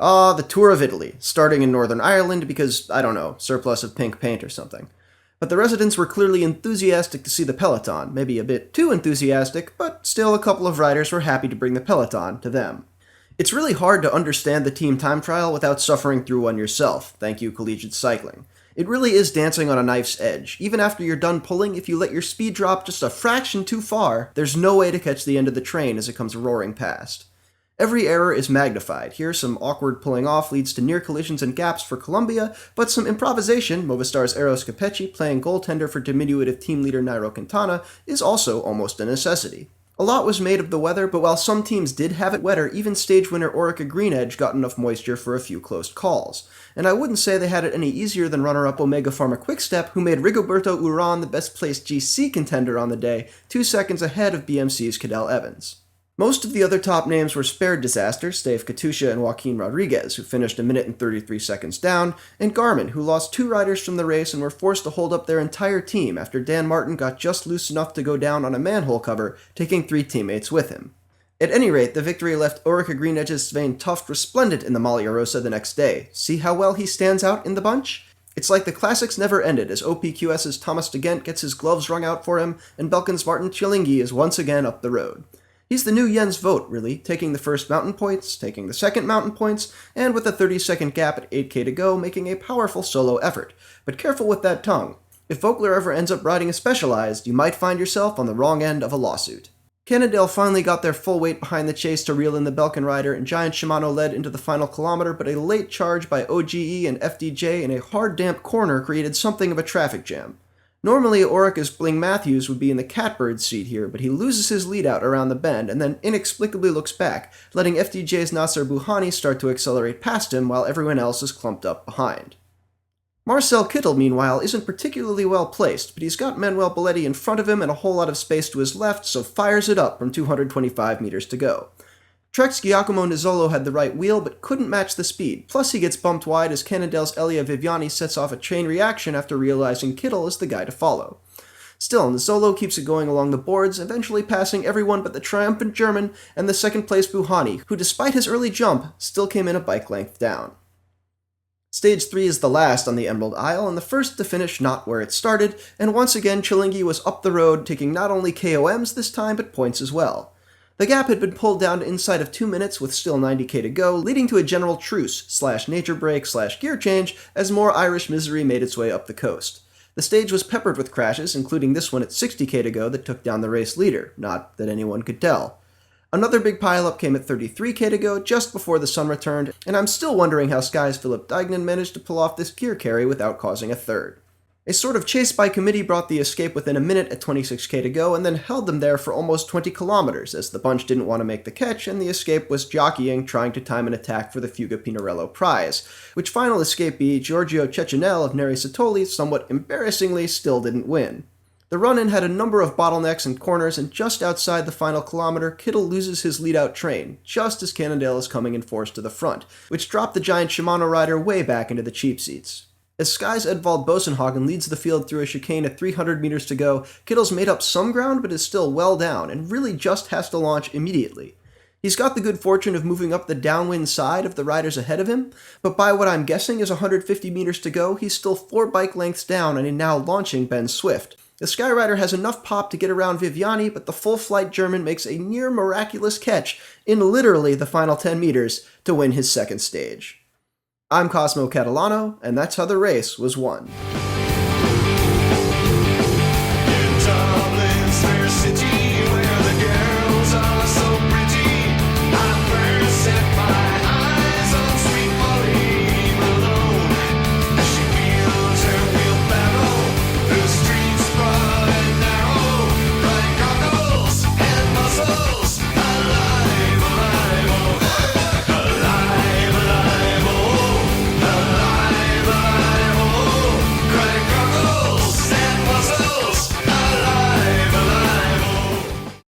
The Tour of Italy, starting in Northern Ireland because, I don't know, surplus of pink paint or something. But the residents were clearly enthusiastic to see the peloton, maybe a bit too enthusiastic, but still a couple of riders were happy to bring the peloton to them. It's really hard to understand the team time trial without suffering through one yourself, thank you collegiate cycling. It really is dancing on a knife's edge. Even after you're done pulling, if you let your speed drop just a fraction too far, there's no way to catch the end of the train as it comes roaring past. Every error is magnified. Here, some awkward pulling off leads to near collisions and gaps for Colombia, but some improvisation, Movistar's Eros Capecchi playing goaltender for diminutive team leader Nairo Quintana, is also almost a necessity. A lot was made of the weather, but while some teams did have it wetter, even stage winner Orica Greenedge got enough moisture for a few close calls. And I wouldn't say they had it any easier than runner-up Omega Pharma Quickstep, who made Rigoberto Urán the best-placed GC contender on the day, 2 seconds ahead of BMC's Cadel Evans. Most of the other top names were spared disaster, Steve Katusha and Joaquin Rodriguez, who finished a minute and 33 seconds down, and Garmin, who lost 2 riders from the race and were forced to hold up their entire team after Dan Martin got just loose enough to go down on a manhole cover, taking 3 teammates with him. At any rate, the victory left Orica Greenedge's Svein Tuft resplendent in the Maglia Rosa the next day. See how well he stands out in the bunch? It's like the classics never ended as OPQS's Thomas de Gent gets his gloves wrung out for him, and Belkin's Martin Cialinghi is once again up the road. He's the new Jens Vogt, really, taking the first mountain points, taking the second mountain points, and with a 30-second gap at 8k to go, making a powerful solo effort. But careful with that tongue. If Vogler ever ends up riding a Specialized, you might find yourself on the wrong end of a lawsuit. Cannondale finally got their full weight behind the chase to reel in the Belkin rider, and Giant Shimano led into the final kilometer, but a late charge by OGE and FDJ in a hard damp corner created something of a traffic jam. Normally, Orica's Bling Matthews would be in the catbird seat here, but he loses his lead out around the bend and then inexplicably looks back, letting FDJ's Nasser Buhani start to accelerate past him while everyone else is clumped up behind. Marcel Kittel, meanwhile, isn't particularly well placed, but he's got Manuel Belletti in front of him and a whole lot of space to his left, so fires it up from 225 meters to go. Trek's Giacomo Nizzolo had the right wheel, but couldn't match the speed, plus he gets bumped wide as Cannondale's Elia Viviani sets off a chain reaction after realizing Kittel is the guy to follow. Still, Nizzolo keeps it going along the boards, eventually passing everyone but the triumphant German and the second-place Buhani, who despite his early jump, still came in a bike length down. Stage 3 is the last on the Emerald Isle, and the first to finish not where it started, and once again Cialinghi was up the road, taking not only KOMs this time, but points as well. The gap had been pulled down to inside of 2 minutes with still 90k to go, leading to a general truce/nature break/gear change as more Irish misery made its way up the coast. The stage was peppered with crashes, including this one at 60k to go that took down the race leader, not that anyone could tell. Another big pileup came at 33k to go just before the sun returned, and I'm still wondering how Sky's Philip Dignan managed to pull off this gear carry without causing a third. A sort of chase by committee brought the escape within a minute at 26k to go and then held them there for almost 20 kilometers as the bunch didn't want to make the catch and the escape was jockeying trying to time an attack for the Fuga Pinarello prize, which final escapee Giorgio Cecinel of Neri Satoli somewhat embarrassingly still didn't win. The run-in had a number of bottlenecks and corners, and just outside the final kilometer, Kittel loses his lead-out train, just as Cannondale is coming in force to the front, which dropped the giant Shimano rider way back into the cheap seats. As Sky's Edvald Bosenhagen leads the field through a chicane at 300 meters to go, Kittel's made up some ground but is still well down, and really just has to launch immediately. He's got the good fortune of moving up the downwind side of the riders ahead of him, but by what I'm guessing is 150 meters to go, he's still 4 bike lengths down and a now launching Ben Swift. The Skyrider has enough pop to get around Viviani, but the full-flight German makes a near miraculous catch in literally the final 10 meters to win his second stage. I'm Cosmo Catalano, and that's how the race was won.